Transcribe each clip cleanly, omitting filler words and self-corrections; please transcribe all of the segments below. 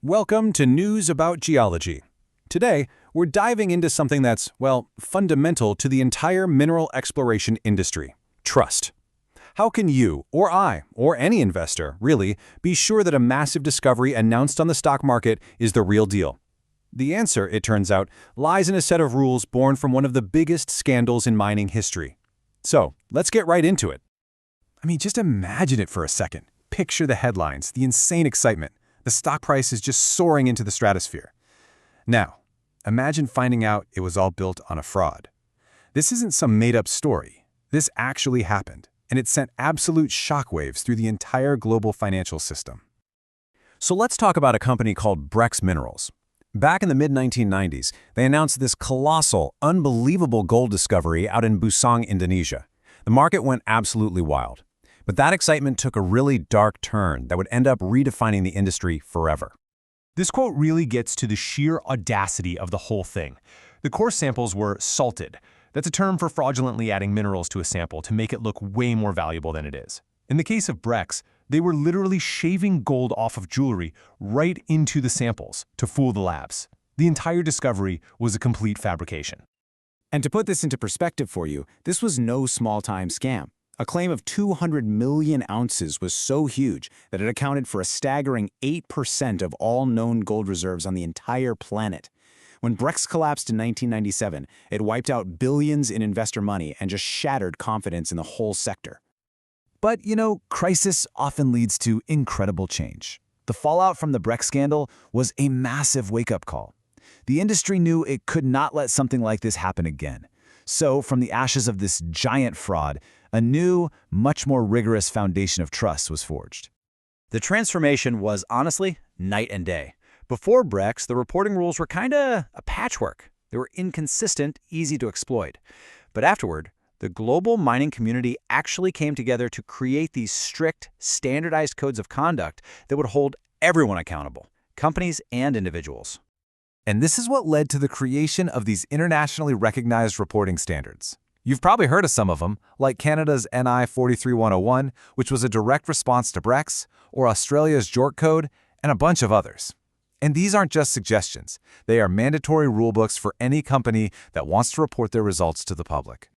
Welcome to News About Geology. Today, we're diving into something that's, well, fundamental to the entire mineral exploration industry: trust. How can you, or I, or any investor, really, be sure that a massive discovery announced on the stock market is the real deal? The answer, it turns out, lies in a set of rules born from one of the biggest scandals in mining history. So, let's get right into it. Just imagine it for a second. Picture the headlines, the insane excitement. The stock price is just soaring into the stratosphere. Now, imagine finding out it was all built on a fraud. This isn't some made-up story. This actually happened, and it sent absolute shockwaves through the entire global financial system. So let's talk about a company called Brex Minerals. Back in the mid-1990s, they announced this colossal, unbelievable gold discovery out in Busang, Indonesia. The market went absolutely wild. But that excitement took a really dark turn that would end up redefining the industry forever. This quote really gets to the sheer audacity of the whole thing. The core samples were salted. That's a term for fraudulently adding minerals to a sample to make it look way more valuable than it is. In the case of Brex, they were literally shaving gold off of jewelry right into the samples to fool the labs. The entire discovery was a complete fabrication. And to put this into perspective for you, this was no small-time scam. A claim of 200 million ounces was so huge that it accounted for a staggering 8% of all known gold reserves on the entire planet. When Brex collapsed in 1997, it wiped out billions in investor money and just shattered confidence in the whole sector. But, crisis often leads to incredible change. The fallout from the Brex scandal was a massive wake-up call. The industry knew it could not let something like this happen again. So, from the ashes of this giant fraud, a new, much more rigorous foundation of trust was forged. The transformation was, honestly, night and day. Before Brex, the reporting rules were kinda a patchwork. They were inconsistent, easy to exploit. But afterward, the global mining community actually came together to create these strict, standardized codes of conduct that would hold everyone accountable, companies and individuals. And this is what led to the creation of these internationally recognized reporting standards. You've probably heard of some of them, like Canada's NI 43101, which was a direct response to Brex, or Australia's JORC code, and a bunch of others. And these aren't just suggestions. They are mandatory rulebooks for any company that wants to report their results to the public.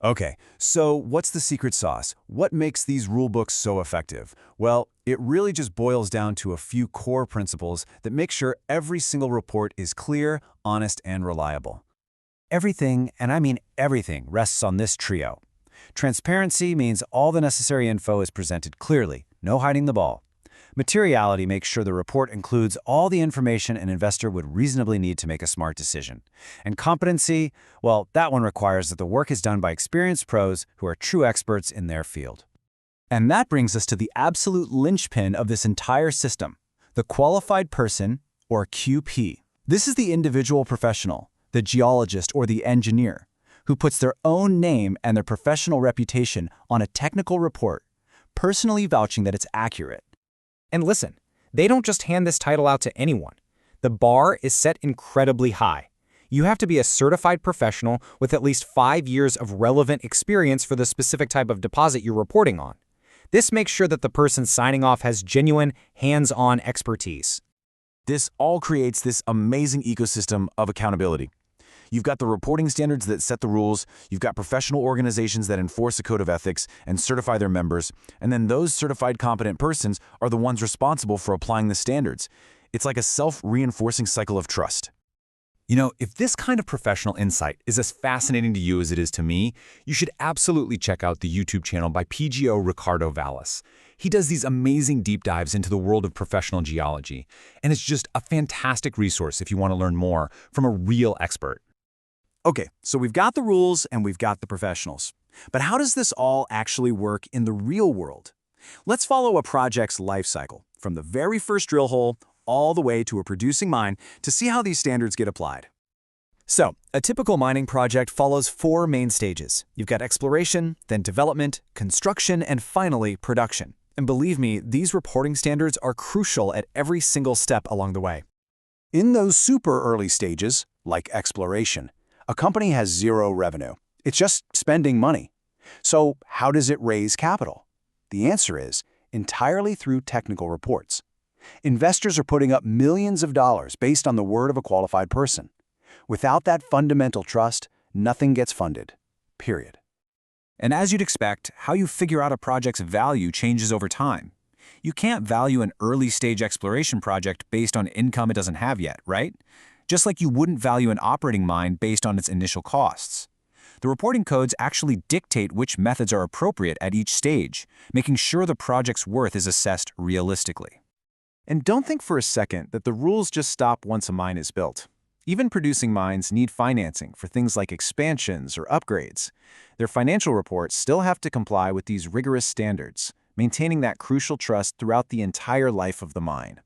Okay, so what's the secret sauce? What makes these rulebooks so effective? Well, it really just boils down to a few core principles that make sure every single report is clear, honest, and reliable. Everything, and I mean everything, rests on this trio. Transparency means all the necessary info is presented clearly, no hiding the ball. Materiality makes sure the report includes all the information an investor would reasonably need to make a smart decision. And competency, well, that one requires that the work is done by experienced pros who are true experts in their field. And that brings us to the absolute linchpin of this entire system, the qualified person, or QP. This is the individual professional, the geologist or the engineer, who puts their own name and their professional reputation on a technical report, personally vouching that it's accurate. And listen, they don't just hand this title out to anyone. The bar is set incredibly high. You have to be a certified professional with at least 5 years of relevant experience for the specific type of deposit you're reporting on. This makes sure that the person signing off has genuine, hands-on expertise. This all creates this amazing ecosystem of accountability. You've got the reporting standards that set the rules, you've got professional organizations that enforce a code of ethics and certify their members, and then those certified competent persons are the ones responsible for applying the standards. It's like a self-reinforcing cycle of trust. If this kind of professional insight is as fascinating to you as it is to me, you should absolutely check out the YouTube channel by PGO Ricardo Valls. He does these amazing deep dives into the world of professional geology, and it's just a fantastic resource if you want to learn more from a real expert. Okay, so we've got the rules and we've got the professionals. But how does this all actually work in the real world? Let's follow a project's life cycle, from the very first drill hole all the way to a producing mine to see how these standards get applied. So, a typical mining project follows 4 main stages. You've got exploration, then development, construction, and finally production. And believe me, these reporting standards are crucial at every single step along the way. In those super early stages, like exploration, a company has zero revenue. It's just spending money. So how does it raise capital? The answer is entirely through technical reports. Investors are putting up millions of dollars based on the word of a qualified person. Without that fundamental trust, nothing gets funded. Period. And as you'd expect, how you figure out a project's value changes over time. You can't value an early-stage exploration project based on income it doesn't have yet, right? Just like you wouldn't value an operating mine based on its initial costs. The reporting codes actually dictate which methods are appropriate at each stage, making sure the project's worth is assessed realistically. And don't think for a second that the rules just stop once a mine is built. Even producing mines need financing for things like expansions or upgrades. Their financial reports still have to comply with these rigorous standards, maintaining that crucial trust throughout the entire life of the mine.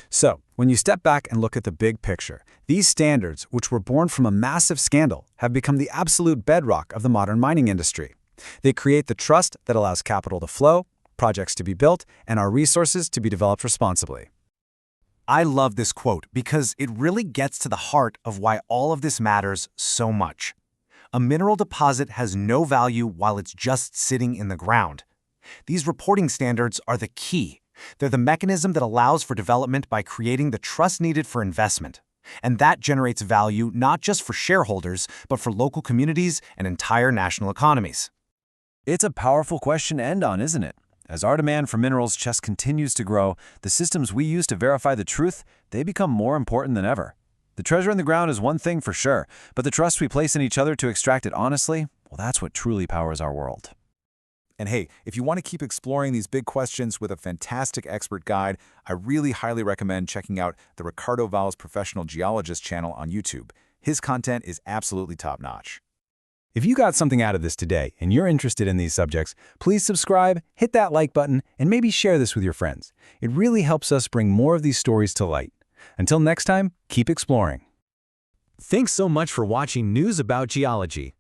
So, when you step back and look at the big picture, these standards, which were born from a massive scandal, have become the absolute bedrock of the modern mining industry. They create the trust that allows capital to flow, projects to be built, and our resources to be developed responsibly. I love this quote because it really gets to the heart of why all of this matters so much. A mineral deposit has no value while it's just sitting in the ground. These reporting standards are the key. They're the mechanism that allows for development by creating the trust needed for investment. And that generates value not just for shareholders, but for local communities and entire national economies. It's a powerful question to end on, isn't it? As our demand for minerals just continues to grow, the systems we use to verify the truth, they become more important than ever. The treasure in the ground is one thing for sure, but the trust we place in each other to extract it honestly, well, that's what truly powers our world. And hey, if you want to keep exploring these big questions with a fantastic expert guide, I really highly recommend checking out the Ricardo Valls Professional Geologist channel on YouTube. His content is absolutely top-notch. If you got something out of this today and you're interested in these subjects, please subscribe, hit that like button, and maybe share this with your friends. It really helps us bring more of these stories to light. Until next time, keep exploring. Thanks so much for watching News About Geology.